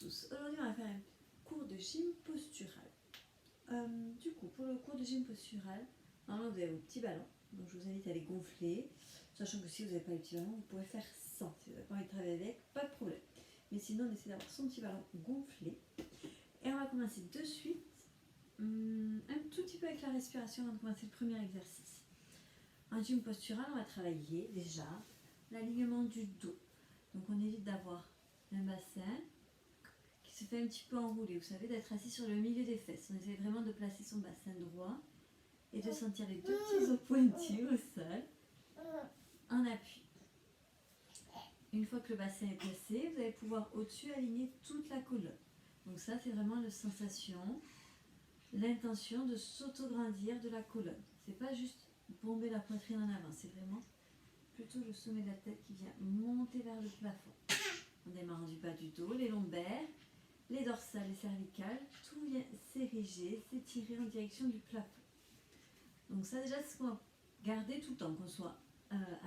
tous, aujourd'hui on va faire un cours de gym postural. Du coup, pour le cours de gym postural, normalement vous avez vos petits ballons, donc je vous invite à les gonfler, sachant que si vous n'avez pas les petits ballons, vous pouvez faire sans. Si vous n'avez pas envie de travailler avec, pas de problème. Mais sinon, on essaie d'avoir son petit ballon gonflé. Et on va commencer de suite, un tout petit peu avec la respiration avant de commencer le premier exercice. En gym postural, on va travailler déjà l'alignement du dos. Donc on évite d'avoir un bassin qui se fait un petit peu enrouler, vous savez, d'être assis sur le milieu des fesses. On essaie vraiment de placer son bassin droit et de sentir les deux petits os pointus au sol en appui. Une fois que le bassin est placé, vous allez pouvoir au-dessus aligner toute la colonne. Donc ça, c'est vraiment la sensation, l'intention de s'auto-grandir de la colonne. C'est pas juste bomber la poitrine en avant, c'est vraiment plutôt le sommet de la tête qui vient monter vers le plafond. On démarre du bas du dos, les lombaires, les dorsales, les cervicales, tout vient s'ériger, s'étirer en direction du plafond. Donc ça déjà, c'est ce qu'on va garder tout le temps, qu'on soit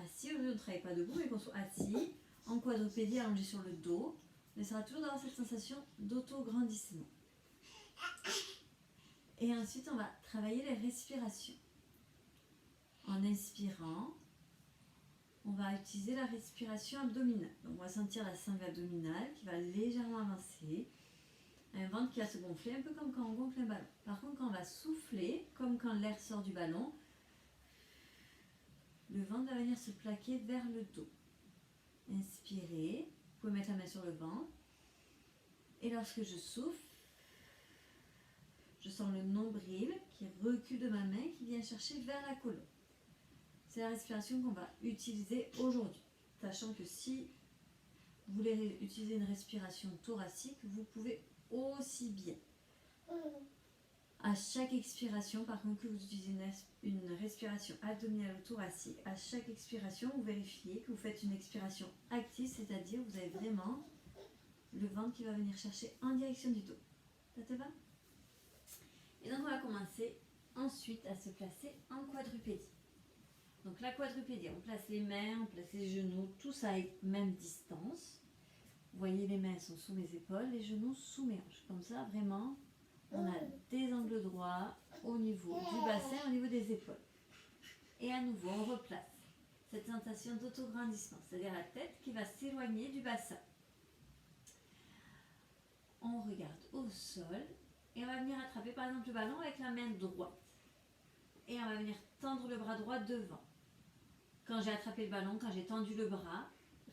assis, aujourd'hui on ne travaille pas debout, mais qu'on soit assis, en quadrupédie, allongé sur le dos, on essaiera toujours d'avoir cette sensation d'auto-grandissement. Et ensuite, on va travailler les respirations. En inspirant, on va utiliser la respiration abdominale. Donc on va sentir la sangle abdominale qui va légèrement avancer. Un ventre qui va se gonfler, un peu comme quand on gonfle un ballon. Par contre, quand on va souffler, comme quand l'air sort du ballon, le ventre va venir se plaquer vers le dos. Inspirez, vous pouvez mettre la main sur le ventre. Et lorsque je souffle, je sens le nombril qui recule de ma main, qui vient chercher vers la colonne. C'est la respiration qu'on va utiliser aujourd'hui. Sachant que si vous voulez utiliser une respiration thoracique, vous pouvez aussi bien. À chaque expiration, par contre, que vous utilisez une respiration abdominale ou thoracique, à chaque expiration, vous vérifiez que vous faites une expiration active, c'est-à-dire vous avez vraiment le ventre qui va venir chercher en direction du dos. Ça te va? Et donc on va commencer ensuite à se placer en quadrupédie. Donc la quadrupédie, on place les mains, on place les genoux, tout ça à même distance. Vous voyez, les mains sont sous mes épaules, les genoux sous mes hanches. Comme ça, vraiment, on a des angles droits au niveau du bassin, au niveau des épaules. Et à nouveau, on replace cette sensation d'autograndissement, c'est-à-dire la tête qui va s'éloigner du bassin. On regarde au sol et on va venir attraper par exemple le ballon avec la main droite. Et on va venir tendre le bras droit devant. Quand j'ai attrapé le ballon, quand j'ai tendu le bras,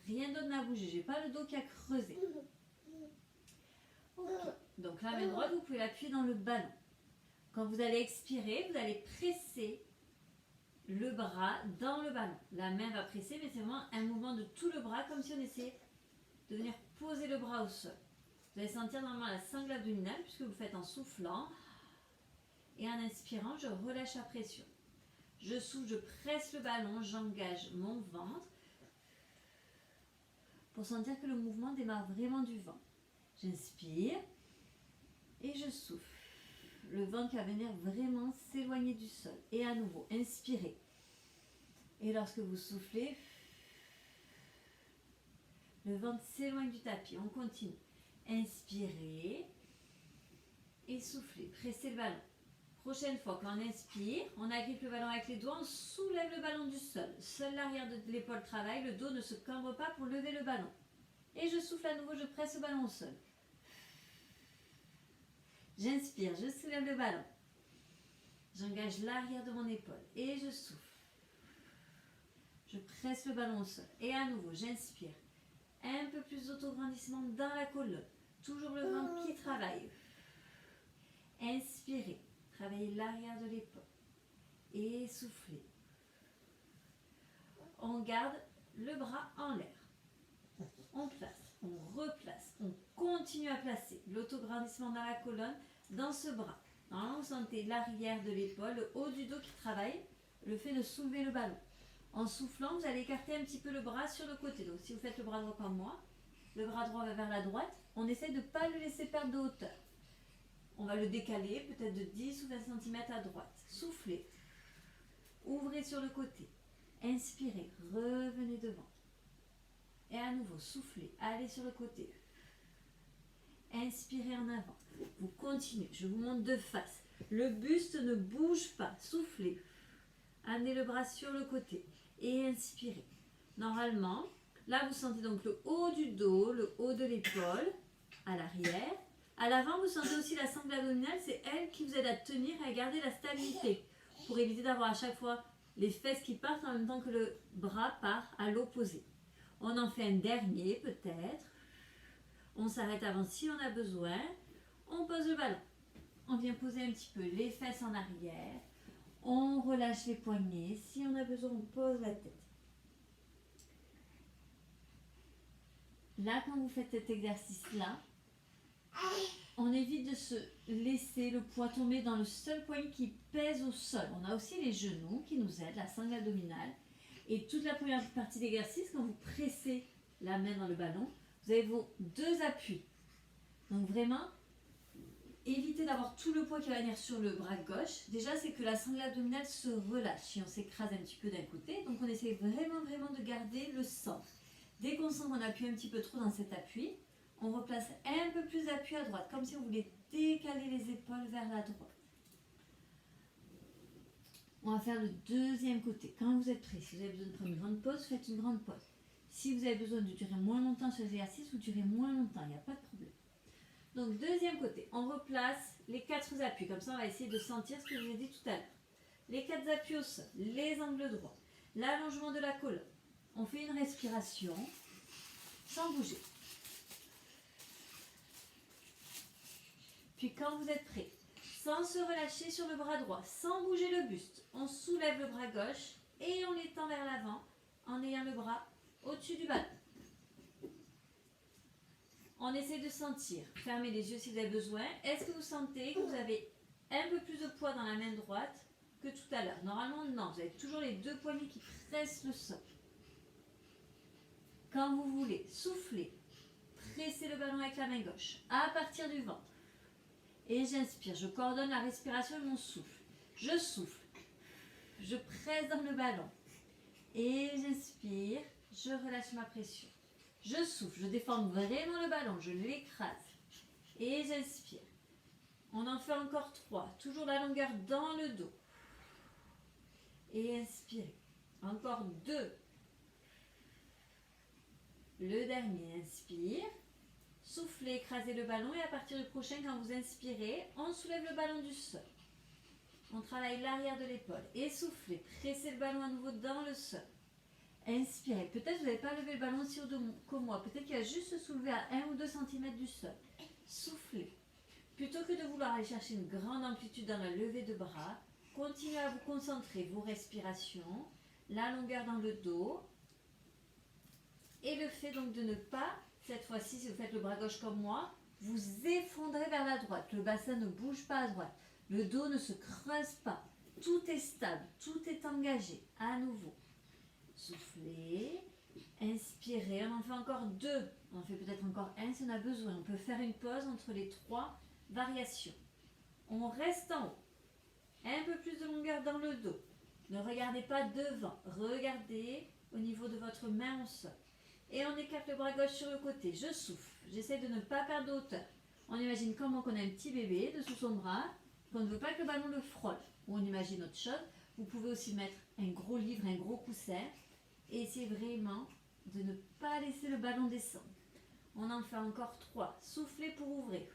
rien d'autre n'a bougé, j'ai pas le dos qui a creusé. Okay. Donc la main droite, vous pouvez l'appuyer dans le ballon. Quand vous allez expirer, vous allez presser le bras dans le ballon. La main va presser, mais c'est vraiment un mouvement de tout le bras, comme si on essayait de venir poser le bras au sol. Vous allez sentir normalement la sangle abdominale, puisque vous le faites en soufflant. Et en inspirant, je relâche la pression. Je souffle, je presse le ballon, j'engage mon ventre pour sentir que le mouvement démarre vraiment du ventre. J'inspire et je souffle. Le ventre qui va venir vraiment s'éloigner du sol. Et à nouveau, inspirez. Et lorsque vous soufflez, le ventre s'éloigne du tapis. On continue. Inspirez et soufflez. Pressez le ballon. Prochaine fois, quand on inspire, on agrippe le ballon avec les doigts, on soulève le ballon du sol. Seul l'arrière de l'épaule travaille, le dos ne se cambre pas pour lever le ballon. Et je souffle à nouveau, je presse le ballon au sol. J'inspire, je soulève le ballon. J'engage l'arrière de mon épaule et je souffle. Je presse le ballon au sol. Et à nouveau, j'inspire. Un peu plus d'autograndissement dans la colonne. Toujours le ventre qui travaille. Inspirez. Travaillez l'arrière de l'épaule. Et soufflez. On garde le bras en l'air. On place, on replace, on continue à placer l'autograndissement dans la colonne, dans ce bras. Normalement, vous sentez l'arrière de l'épaule, le haut du dos qui travaille, le fait de soulever le ballon. En soufflant, vous allez écarter un petit peu le bras sur le côté. Donc, si vous faites le bras droit comme moi, le bras droit va vers la droite. On essaie de ne pas le laisser perdre de hauteur. On va le décaler peut-être de 10 ou 20 cm à droite. Soufflez. Ouvrez sur le côté. Inspirez. Revenez devant. Et à nouveau, soufflez. Allez sur le côté. inspirez en avant. Vous continuez, je vous montre de face. Le buste ne bouge pas, soufflez. Amenez le bras sur le côté et inspirez. Normalement, là vous sentez donc le haut du dos, le haut de l'épaule, à l'arrière. À l'avant, vous sentez aussi la sangle abdominale, c'est elle qui vous aide à tenir et à garder la stabilité pour éviter d'avoir à chaque fois les fesses qui partent en même temps que le bras part à l'opposé. On en fait un dernier peut-être. On s'arrête avant si on a besoin. On pose le ballon. On vient poser un petit peu les fesses en arrière. On relâche les poignets. Si on a besoin, on pose la tête. Là, quand vous faites cet exercice-là, on évite de se laisser le poids tomber dans le seul poignet qui pèse au sol. On a aussi les genoux qui nous aident, la sangle abdominale. Et toute la première partie d'exercice, quand vous pressez la main dans le ballon, vous avez vos deux appuis. Donc vraiment, évitez d'avoir tout le poids qui va venir sur le bras gauche. Déjà, c'est que la sangle abdominale se relâche si on s'écrase un petit peu d'un côté. Donc on essaie vraiment de garder le centre. Dès qu'on sent qu'on appuie un petit peu trop dans cet appui, on replace un peu plus d'appui à droite, comme si on voulait décaler les épaules vers la droite. On va faire le deuxième côté. Quand vous êtes prêt, si vous avez besoin de prendre une grande pause, faites une grande pause. Si vous avez besoin de durer moins longtemps sur l'exercice, vous durez moins longtemps, il n'y a pas de problème. Donc deuxième côté, on replace les 4 appuis. Comme ça, on va essayer de sentir ce que je vous ai dit tout à l'heure. Les 4 appuis au sol, les angles droits, l'allongement de la colonne. On fait une respiration sans bouger. Puis quand vous êtes prêt, sans se relâcher sur le bras droit, sans bouger le buste, on soulève le bras gauche et on l'étend vers l'avant en ayant le bras au-dessus du ballon. On essaie de sentir. Fermez les yeux si vous avez besoin. Est-ce que vous sentez que vous avez un peu plus de poids dans la main droite que tout à l'heure? Normalement, non. Vous avez toujours les deux poignets qui pressent le sol. Quand vous voulez, soufflez. Pressez le ballon avec la main gauche à partir du ventre. Et j'inspire. Je coordonne la respiration et mon souffle. Je souffle. Je presse dans le ballon. Et j'inspire. Je relâche ma pression. Je souffle. Je déforme vraiment le ballon. Je l'écrase. Et j'inspire. On en fait encore 3. Toujours la longueur dans le dos. Et inspirez. Encore 2. Le dernier, inspire. Soufflez, écrasez le ballon et à partir du prochain, quand vous inspirez, on soulève le ballon du sol. On travaille l'arrière de l'épaule. Et soufflez, pressez le ballon à nouveau dans le sol. Inspirez. Peut-être que vous n'avez pas levé le ballon aussi haut que moi. Peut-être qu'il va juste se soulever à 1 ou 2 cm du sol. Soufflez. Plutôt que de vouloir aller chercher une grande amplitude dans la levée de bras, continuez à vous concentrer, vos respirations, la longueur dans le dos et le fait donc de ne pas, cette fois-ci, si vous faites le bras gauche comme moi, vous effondrez vers la droite. Le bassin ne bouge pas à droite. Le dos ne se creuse pas. Tout est stable, tout est engagé. À nouveau. Soufflez, inspirez, on en fait encore 2, on en fait peut-être encore 1 si on a besoin. On peut faire une pause entre les 3 variations. On reste en haut, un peu plus de longueur dans le dos. Ne regardez pas devant, regardez au niveau de votre main au sol. Et on écarte le bras gauche sur le côté, je souffle, j'essaie de ne pas perdre de hauteur. On imagine comment on a un petit bébé dessous son bras, qu'on ne veut pas que le ballon le frôle. Ou on imagine autre chose. Vous pouvez aussi mettre un gros livre, un gros coussin. Et essayez vraiment de ne pas laisser le ballon descendre. On en fait encore 3. Soufflez pour ouvrir.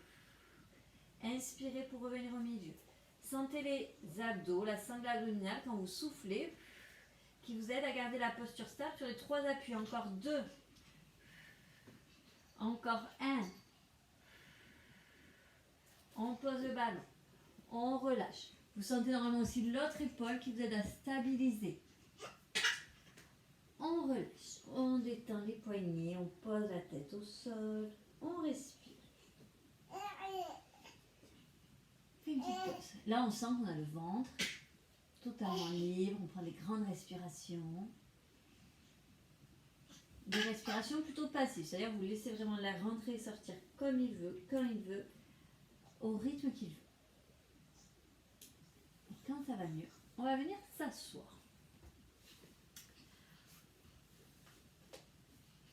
Inspirez pour revenir au milieu. Sentez les abdos, la sangle abdominale quand vous soufflez, qui vous aide à garder la posture stable sur les 3 appuis. Encore 2. Encore 1. On pose le ballon. On relâche. Vous sentez normalement aussi l'autre épaule qui vous aide à stabiliser. On relâche, on détend les poignets, on pose la tête au sol, on respire. Fais une petite pause. Là, on sent qu'on a le ventre totalement libre, on prend des grandes respirations. Des respirations plutôt passives, c'est-à-dire vous laissez vraiment l'air rentrer et sortir comme il veut, quand il veut, au rythme qu'il veut. Et quand ça va mieux, on va venir s'asseoir.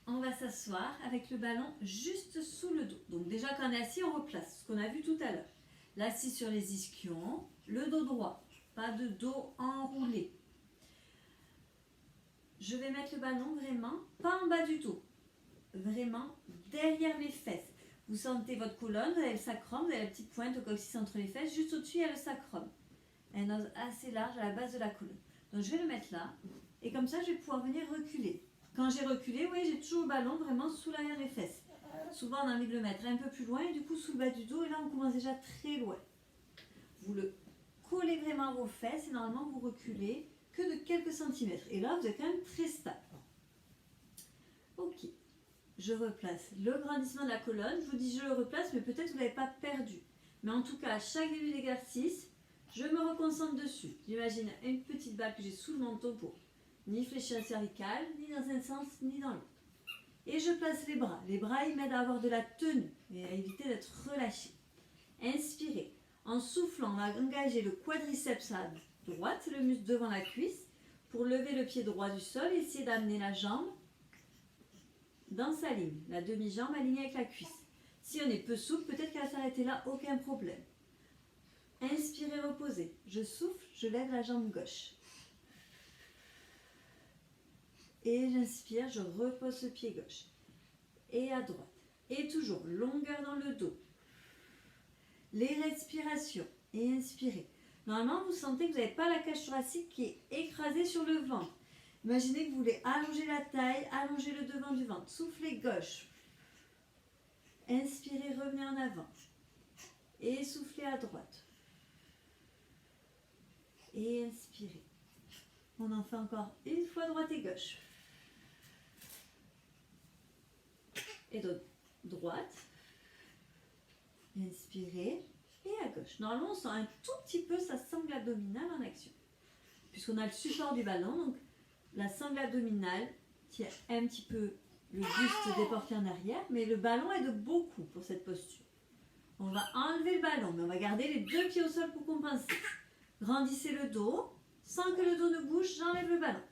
On va s'asseoir avec le ballon juste sous le dos. Donc déjà quand on est assis, on replace ce qu'on a vu tout à l'heure. L'assis sur les ischions, le dos droit, pas de dos enroulé. Je vais mettre le ballon vraiment pas en bas du dos, vraiment derrière mes fesses. Vous sentez votre colonne, vous avez le sacrum, vous avez la petite pointe au coccyx entre les fesses, juste au-dessus il y a le sacrum. Un os assez large à la base de la colonne. Donc je vais le mettre là, et comme ça je vais pouvoir venir reculer. Quand j'ai reculé, oui, j'ai toujours le ballon vraiment sous l'arrière des fesses. Souvent on a envie de le mettre un peu plus loin, et du coup sous le bas du dos, et là on commence déjà très loin. Vous le collez vraiment à vos fesses, et normalement vous reculez que de quelques centimètres. Et là vous êtes quand même très stable. Ok. Je replace le grandissement de la colonne. Je vous dis je le replace, mais peut-être que vous ne l'avez pas perdu. Mais en tout cas, à chaque début d'exercice, je me reconcentre dessus. J'imagine une petite balle que j'ai sous le menton pour ni fléchir le cervical, ni dans un sens, ni dans l'autre. Et je place les bras. Les bras, ils m'aident à avoir de la tenue et à éviter d'être relâché. Inspirez. En soufflant, on va engager le quadriceps à droite, c'est le muscle devant la cuisse, pour lever le pied droit du sol et essayer d'amener la jambe dans sa ligne, la demi-jambe alignée avec la cuisse. Si on est peu souple, peut-être qu'elle va s'arrêter là, aucun problème. Inspirez, reposez. Je souffle, je lève la jambe gauche. Et j'inspire, je repose ce pied gauche. Et à droite. Et toujours, longueur dans le dos. Les respirations. Et inspirez. Normalement, vous sentez que vous n'avez pas la cage thoracique qui est écrasée sur le ventre. Imaginez que vous voulez allonger la taille, allonger le devant du ventre. Soufflez gauche. Inspirez, revenez en avant. Et soufflez à droite. Et inspirez. On en fait encore une fois droite et gauche. Et donc, droite. Inspirez. Et à gauche. Normalement, on sent un tout petit peu sa sangle abdominale en action. Puisqu'on a le support du ballon, donc la sangle abdominale tient un petit peu le buste déporté en arrière, mais le ballon aide beaucoup pour cette posture. On va enlever le ballon, mais on va garder les deux pieds au sol pour compenser. Grandissez le dos. Sans que le dos ne bouge, j'enlève le ballon.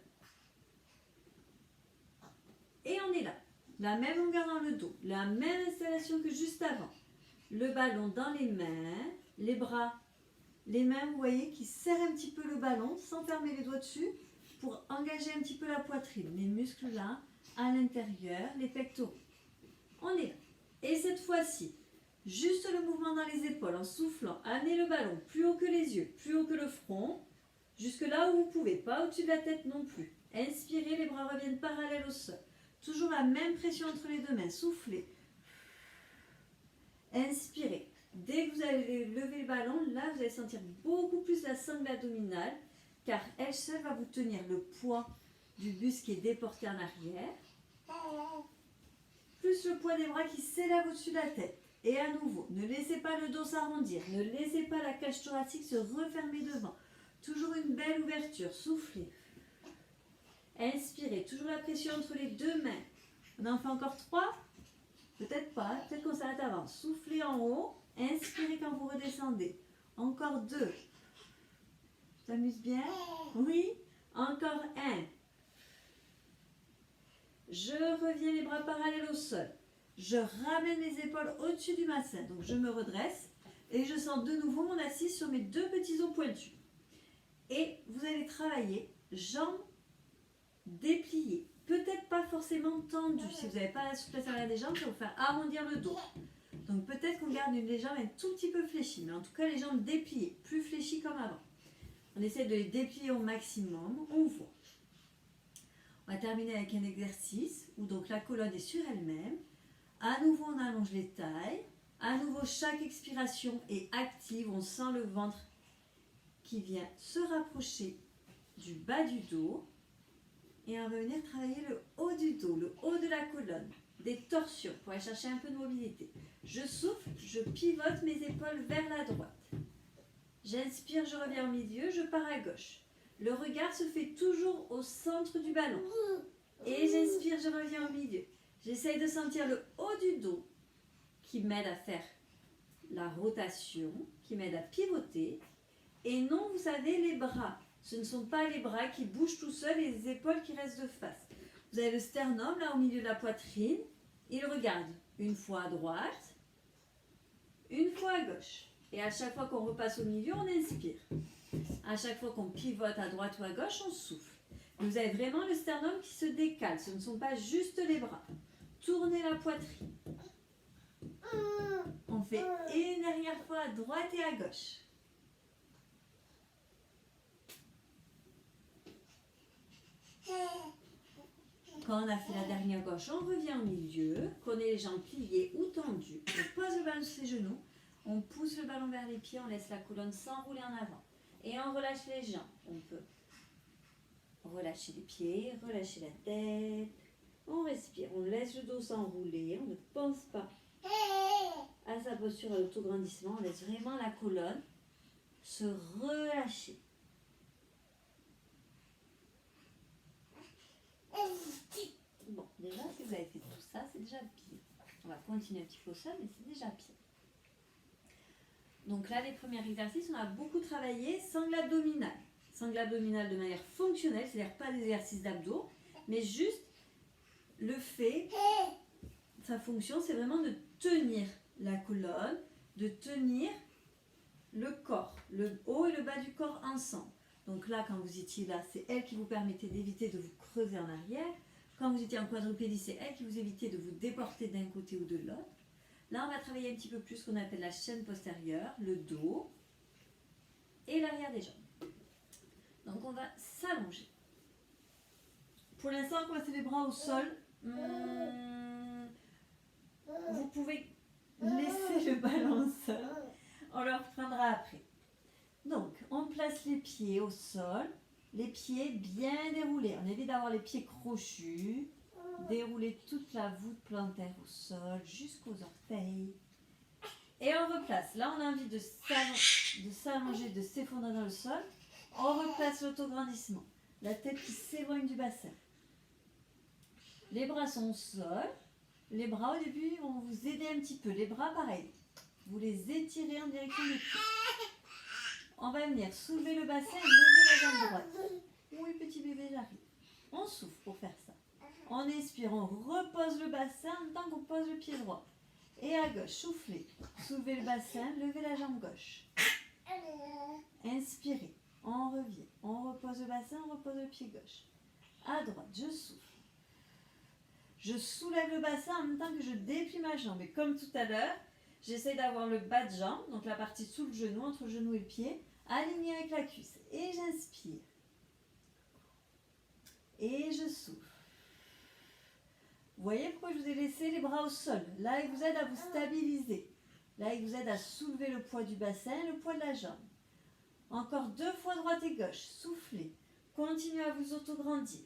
Et on est là. La même longueur dans le dos. La même installation que juste avant. Le ballon dans les mains. Les bras. Les mains, vous voyez, qui serrent un petit peu le ballon sans fermer les doigts dessus pour engager un petit peu la poitrine. Les muscles là, à l'intérieur, les pectoraux. On est là. Et cette fois-ci, juste le mouvement dans les épaules en soufflant. Amenez le ballon plus haut que les yeux, plus haut que le front. Jusque là où vous pouvez, pas au-dessus de la tête non plus. Inspirez, les bras reviennent parallèles au sol. Toujours la même pression entre les deux mains. Soufflez. Inspirez. Dès que vous allez lever le ballon, là, vous allez sentir beaucoup plus la sangle abdominale, car elle seule va vous tenir le poids du buste qui est déporté en arrière, plus le poids des bras qui s'élève au-dessus de la tête. Et à nouveau, ne laissez pas le dos s'arrondir, ne laissez pas la cage thoracique se refermer devant. Toujours une belle ouverture, soufflez. Inspirez, toujours la pression entre les deux mains. On en fait encore 3? Peut-être pas, peut-être qu'on s'arrête avant. Soufflez en haut, inspirez quand vous redescendez. Encore 2. Tu t'amuses bien? Oui? Encore 1. Je reviens les bras parallèles au sol. Je ramène les épaules au-dessus du bassin. Donc je me redresse et je sens de nouveau mon assise sur mes deux petits os pointus. Et vous allez travailler jambes dépliées. Peut-être pas forcément tendues. Si vous n'avez pas la souplesse à l'arrière des jambes, ça va vous faire arrondir le dos. Donc peut-être qu'on garde les jambes un tout petit peu fléchies. Mais en tout cas, les jambes dépliées, plus fléchies comme avant. On essaie de les déplier au maximum. On voit. On va terminer avec un exercice où donc la colonne est sur elle-même. À nouveau, on allonge les tailles. À nouveau, chaque expiration est active. On sent le ventre qui vient se rapprocher du bas du dos. Et on va venir travailler le haut du dos, le haut de la colonne. Des torsions pour aller chercher un peu de mobilité. Je souffle, je pivote mes épaules vers la droite. J'inspire, je reviens au milieu, je pars à gauche. Le regard se fait toujours au centre du ballon. Et j'inspire, je reviens au milieu. J'essaye de sentir le haut du dos qui m'aide à faire la rotation, qui m'aide à pivoter. Et non, vous savez, les bras. Ce ne sont pas les bras qui bougent tout seuls et les épaules qui restent de face. Vous avez le sternum là au milieu de la poitrine. Il regarde une fois à droite, une fois à gauche. Et à chaque fois qu'on repasse au milieu, on inspire. À chaque fois qu'on pivote à droite ou à gauche, on souffle. Vous avez vraiment le sternum qui se décale. Ce ne sont pas juste les bras. Tournez la poitrine. On fait une dernière fois à droite et à gauche. Quand on a fait la dernière gauche, on revient au milieu. Prenez les jambes pliées ou tendues. On pose le ballon sur les genoux. On pousse le ballon vers les pieds. On laisse la colonne s'enrouler en avant. Et on relâche les jambes. On peut relâcher les pieds, relâcher la tête. On respire. On laisse le dos s'enrouler. On ne pense pas à sa posture à l'autograndissement. On laisse vraiment la colonne se relâcher. Bon, déjà, si vous avez fait tout ça, c'est déjà bien. On va continuer un petit peu au sol, mais c'est déjà bien. Donc là, les premiers exercices, on a beaucoup travaillé sangle abdominale. Sangle abdominale de manière fonctionnelle, c'est-à-dire pas d'exercice d'abdos, mais juste le fait, sa fonction, c'est vraiment de tenir la colonne, de tenir le corps, le haut et le bas du corps ensemble. Donc là, quand vous étiez là, c'est elle qui vous permettait d'éviter de vous creuser en arrière. Quand vous étiez en quadrupédie, c'est elle qui vous évitait de vous déporter d'un côté ou de l'autre. Là, on va travailler un petit peu plus ce qu'on appelle la chaîne postérieure, le dos et l'arrière des jambes. Donc, on va s'allonger. Pour l'instant, on va passer les bras au sol. Vous pouvez laisser le ballon au sol. On le reprendra après. Donc, on place les pieds au sol. Les pieds bien déroulés. On évite d'avoir les pieds crochus. Dérouler toute la voûte plantaire au sol jusqu'aux orteils. Et on replace. Là, on a envie de s'allonger, de s'effondrer dans le sol. On replace l'autograndissement. La tête qui s'éloigne du bassin. Les bras sont au sol. Les bras, au début, vont vous aider un petit peu. Les bras, pareil. Vous les étirez en direction des pieds. On va venir soulever le bassin et lever la jambe droite. Oui, petit bébé, j'arrive. On souffle pour faire ça. On inspire, on repose le bassin en même temps qu'on pose le pied droit. Et à gauche, soufflez. Soulevez le bassin, levez la jambe gauche. Inspirez, on revient. On repose le bassin, on repose le pied gauche. À droite, je souffle. Je soulève le bassin en même temps que je déplie ma jambe. Et comme tout à l'heure, j'essaie d'avoir le bas de jambe, donc la partie sous le genou, entre le genou et le pied, aligné avec la cuisse. Et j'inspire. Et je souffle. Vous voyez pourquoi je vous ai laissé les bras au sol. Là, il vous aide à vous stabiliser. Là, il vous aide à soulever le poids du bassin et le poids de la jambe. Encore 2 fois droite et gauche. Soufflez. Continuez à vous autograndir.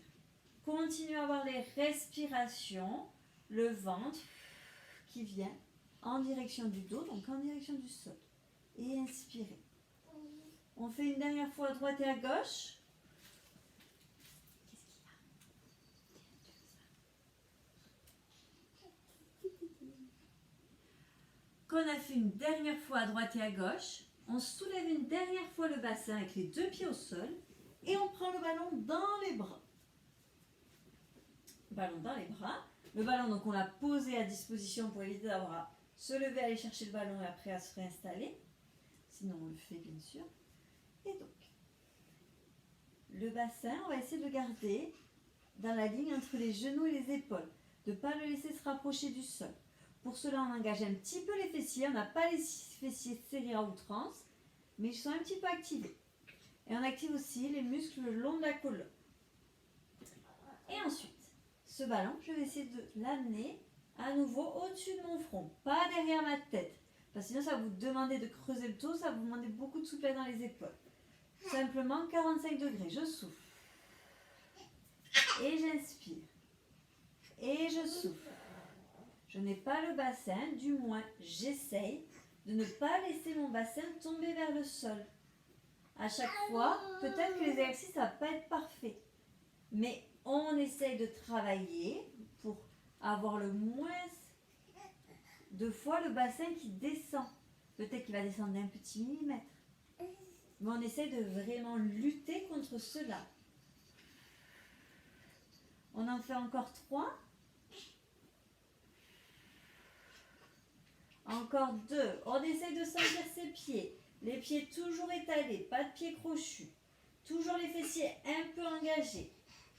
Continuez à avoir les respirations. Le ventre qui vient en direction du dos, donc en direction du sol. Et inspirez. On fait une dernière fois à droite et à gauche. Quand on a fait une dernière fois à droite et à gauche, on soulève une dernière fois le bassin avec les 2 pieds au sol et on prend le ballon dans les bras. Ballon dans les bras. Le ballon, donc on l'a posé à disposition pour éviter d'avoir à se lever, aller chercher le ballon et après à se réinstaller. Sinon, on le fait bien sûr. Et donc, le bassin, on va essayer de le garder dans la ligne entre les genoux et les épaules. De ne pas le laisser se rapprocher du sol. Pour cela, on engage un petit peu les fessiers. On n'a pas les fessiers serrés à outrance, mais ils sont un petit peu activés. Et on active aussi les muscles le long de la colonne. Et ensuite, ce ballon, je vais essayer de l'amener à nouveau au-dessus de mon front, pas derrière ma tête. Parce que sinon, ça va vous demander de creuser le dos, ça va vous demander beaucoup de souplesse dans les épaules. Simplement 45 degrés, je souffle. Et j'inspire. Et je souffle. Je n'ai pas le bassin, du moins j'essaye de ne pas laisser mon bassin tomber vers le sol. À chaque fois, peut-être que l'exercice ne va pas être parfait. Mais on essaye de travailler pour avoir le moins de fois le bassin qui descend. Peut-être qu'il va descendre d'un petit millimètre. Mais on essaie de vraiment lutter contre cela. On en fait encore 3. Encore 2. On essaie de sentir ses pieds. Les pieds toujours étalés, pas de pieds crochus. Toujours les fessiers un peu engagés.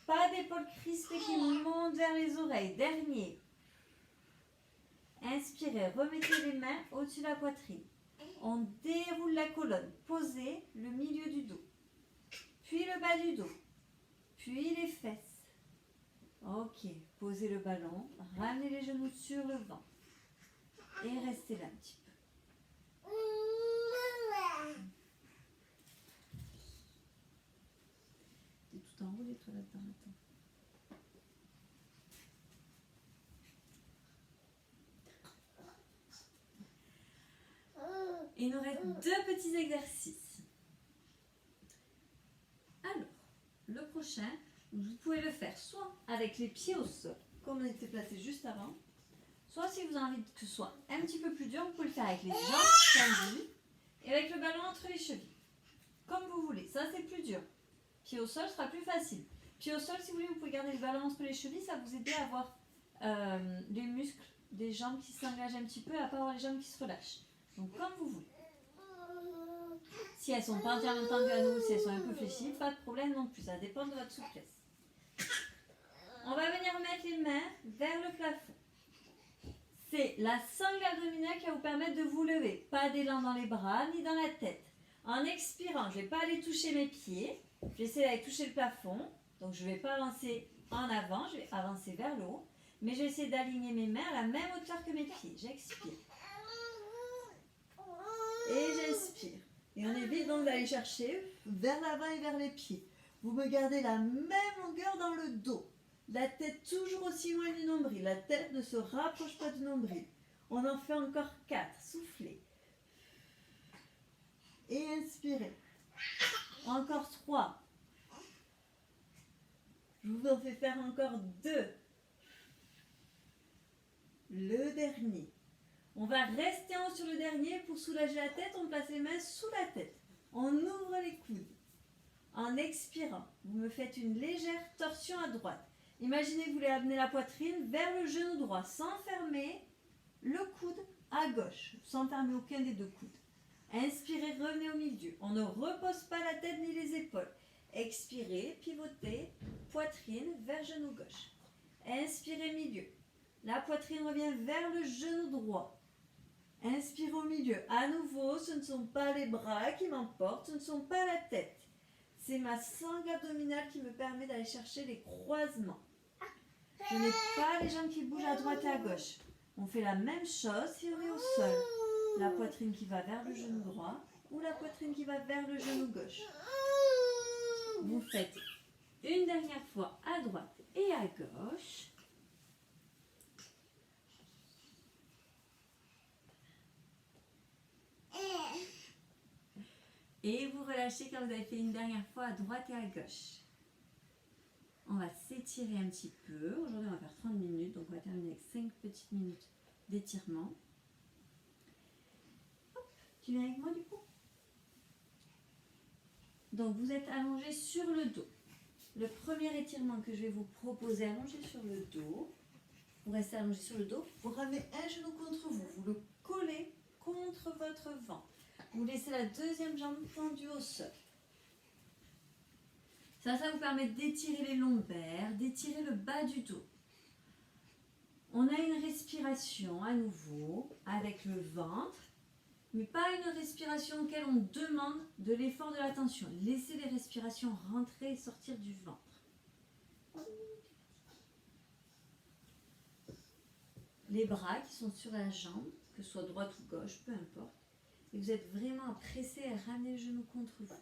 Pas d'épaules crispées qui montent vers les oreilles. Dernier. Inspirez, remettez les mains au-dessus de la poitrine. On déroule la colonne. Posez le milieu du dos. Puis le bas du dos. Puis les fesses. Ok. Posez le ballon. Ramenez les genoux sur le ventre. Et restez là un petit peu. T'es tout enroulé toi là-dedans. Attends. Il nous reste 2 petits exercices. Alors, le prochain, vous pouvez le faire soit avec les pieds au sol, comme on était placé juste avant, soit si vous avez envie que ce soit un petit peu plus dur, vous pouvez le faire avec les jambes tendues et avec le ballon entre les chevilles. Comme vous voulez, ça c'est plus dur. Pied au sol sera plus facile. Pied au sol, si vous voulez, vous pouvez garder le ballon entre les chevilles, ça va vous aider à avoir les muscles des jambes qui s'engagent un petit peu et à pas avoir les jambes qui se relâchent. Donc comme vous voulez. Si elles sont pas entièrement tendues à nouveau, si elles sont un peu fléchies, pas de problème non plus, ça dépend de votre souplesse. On va venir mettre les mains vers le plafond. C'est la sangle abdominale qui va vous permettre de vous lever. Pas d'élan dans les bras ni dans la tête. En expirant, je ne vais pas aller toucher mes pieds. Je vais essayer d'aller toucher le plafond. Donc je ne vais pas avancer en avant, je vais avancer vers le haut. Mais je vais essayer d'aligner mes mains à la même hauteur que mes pieds. J'expire. Et j'inspire. Et on évite donc d'aller chercher vers l'avant et vers les pieds. Vous me gardez la même longueur dans le dos. La tête toujours aussi loin du nombril. La tête ne se rapproche pas du nombril. On en fait encore 4. Soufflez. Et inspirez. Encore 3. Je vous en fais faire encore 2. Le dernier. On va rester en haut sur le dernier. Pour soulager la tête, on place les mains sous la tête. On ouvre les coudes. En expirant, vous me faites une légère torsion à droite. Imaginez que vous voulez amener la poitrine vers le genou droit sans fermer le coude à gauche, sans fermer aucun des 2 coudes. Inspirez, revenez au milieu. On ne repose pas la tête ni les épaules. Expirez, pivotez, poitrine vers genou gauche. Inspirez, milieu. La poitrine revient vers le genou droit. Inspirez au milieu. À nouveau, ce ne sont pas les bras qui m'emportent, ce ne sont pas la tête. C'est ma sangle abdominale qui me permet d'aller chercher les croisements. Je n'ai pas les jambes qui bougent à droite et à gauche. On fait la même chose si on est au sol. La poitrine qui va vers le genou droit ou la poitrine qui va vers le genou gauche. Vous faites une dernière fois à droite et à gauche. Et vous relâchez quand vous avez fait une dernière fois à droite et à gauche. On va s'étirer un petit peu. Aujourd'hui, on va faire 30 minutes. Donc, on va terminer avec 5 petites minutes d'étirement. Tu viens avec moi du coup? Donc, vous êtes allongé sur le dos. Le premier étirement que je vais vous proposer, allongé sur le dos. Vous restez allongé sur le dos. Vous ramenez un genou contre vous. Vous le collez contre votre ventre. Vous laissez la deuxième jambe tendue au sol. Ça vous permet d'étirer les lombaires, d'étirer le bas du dos. On a une respiration à nouveau avec le ventre, mais pas une respiration auquel on demande de l'effort de la tension. Laissez les respirations rentrer et sortir du ventre. Les bras qui sont sur la jambe, que ce soit droite ou gauche, peu importe. Et vous êtes vraiment pressé à ramener le genou contre vous.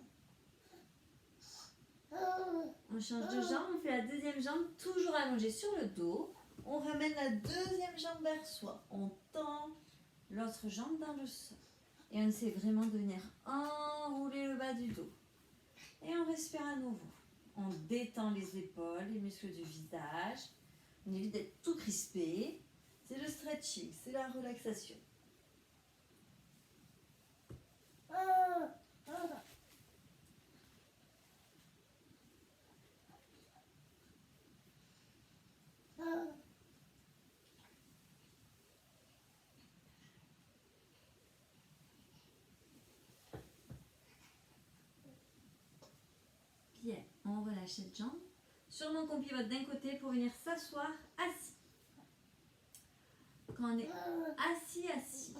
On change de jambe, on fait la deuxième jambe, toujours allongée sur le dos. On ramène la deuxième jambe vers soi. On tend l'autre jambe dans le sol. Et on essaie vraiment de venir enrouler le bas du dos. Et on respire à nouveau. On détend les épaules, les muscles du visage. On évite d'être tout crispé. C'est le stretching, c'est la relaxation. derrière. On relâche cette jambe. Sûrement qu'on pivote d'un côté pour venir s'asseoir assis. Quand on est assis, c'est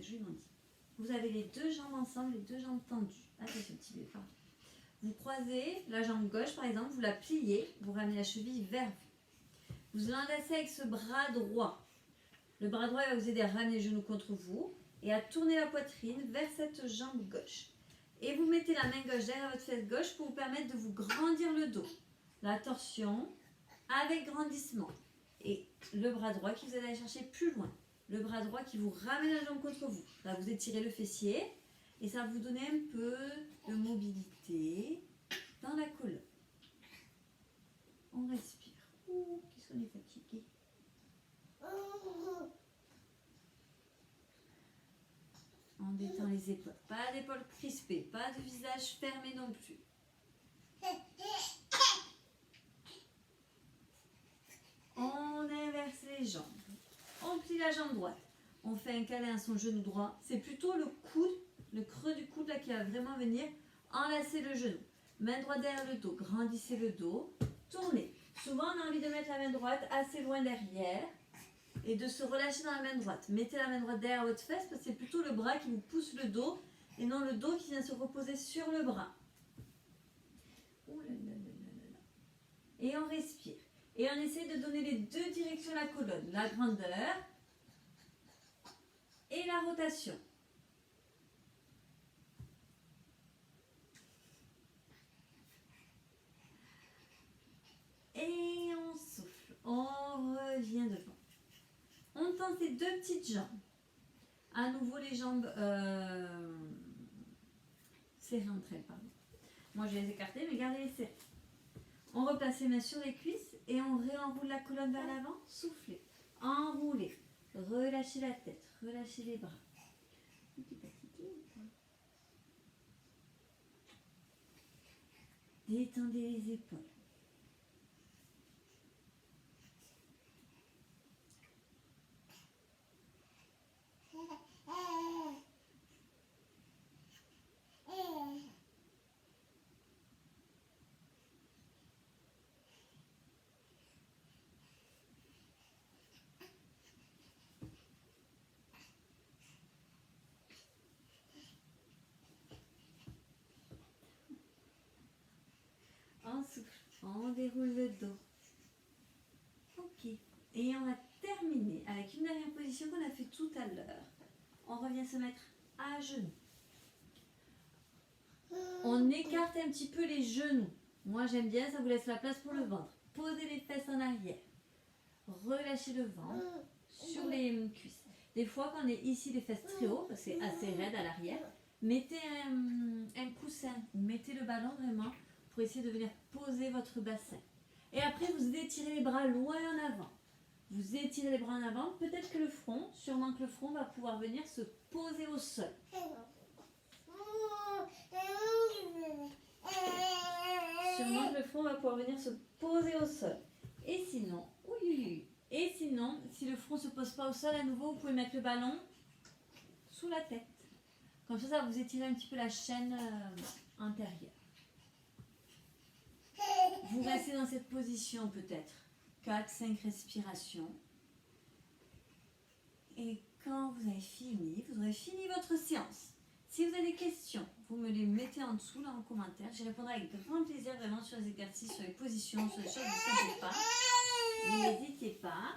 joliment dit. Vous avez les deux jambes ensemble, les deux jambes tendues. Attention, petit bébé, pardon. Vous croisez la jambe gauche, par exemple, vous la pliez, vous ramenez la cheville vers vous. Vous l'enlacez avec ce bras droit. Le bras droit va vous aider à ramener le genou contre vous et à tourner la poitrine vers cette jambe gauche. Et vous mettez la main gauche derrière votre fesse gauche pour vous permettre de vous grandir le dos. La torsion avec grandissement. Et le bras droit qui vous aide à aller chercher plus loin. Le bras droit qui vous ramène la jambe contre vous. Là, vous étirez le fessier et ça va vous donner un peu de mobilité dans la colonne. On respire. Ouh, qu'est-ce qu'on est fatigué. On détend les épaules. Pas d'épaules crispées, pas de visage fermé non plus. On inverse les jambes. On plie la jambe droite. On fait un câlin à son genou droit. C'est plutôt le coude, le creux du coude là qui va vraiment venir enlacer le genou. Main droite derrière le dos. Grandissez le dos. Tournez. Souvent, on a envie de mettre la main droite assez loin derrière et de se relâcher dans la main droite. Mettez la main droite derrière votre fesse parce que c'est plutôt le bras qui vous pousse le dos et non le dos qui vient se reposer sur le bras. Ouh là là là là là. Et on respire. Et on essaie de donner les deux directions à la colonne. La grandeur et la rotation. Et on souffle. On revient devant. On tend ces deux petites jambes. À nouveau les jambes serrées entre elles. Pardon. Moi je vais les écarter, mais gardez les serrées. On replace les mains sur les cuisses et on réenroule la colonne vers l'avant. Soufflez. Enroulez. Relâchez la tête. Relâchez les bras. Détendez les épaules. On souffle, on déroule le dos. Ok. Et on va terminer avec une dernière position qu'on a fait tout à l'heure. On revient se mettre à genoux. On écarte un petit peu les genoux. Moi j'aime bien, ça vous laisse la place pour le ventre. Posez les fesses en arrière. Relâchez le ventre sur les cuisses. Des fois quand on est ici les fesses très haut, parce que c'est assez raide à l'arrière, mettez un coussin ou mettez le ballon vraiment pour essayer de venir poser votre bassin. Et après, vous étirez les bras loin en avant. Vous étirez les bras en avant. Peut-être que le front, sûrement que le front va pouvoir venir se poser au sol. Sûrement que le front va pouvoir venir se poser au sol. Et sinon, et sinon, si le front ne se pose pas au sol, à nouveau, vous pouvez mettre le ballon sous la tête. Comme ça, ça va vous étirer un petit peu la chaîne antérieure. Vous restez dans cette position peut-être 4-5 respirations. Et quand vous avez fini, vous aurez fini votre séance. Si vous avez des questions, vous me les mettez en dessous là en commentaire. J'y répondrai avec grand plaisir vraiment sur les exercices, sur les positions, sur les choses que vous ne savez pas. N'hésitez pas.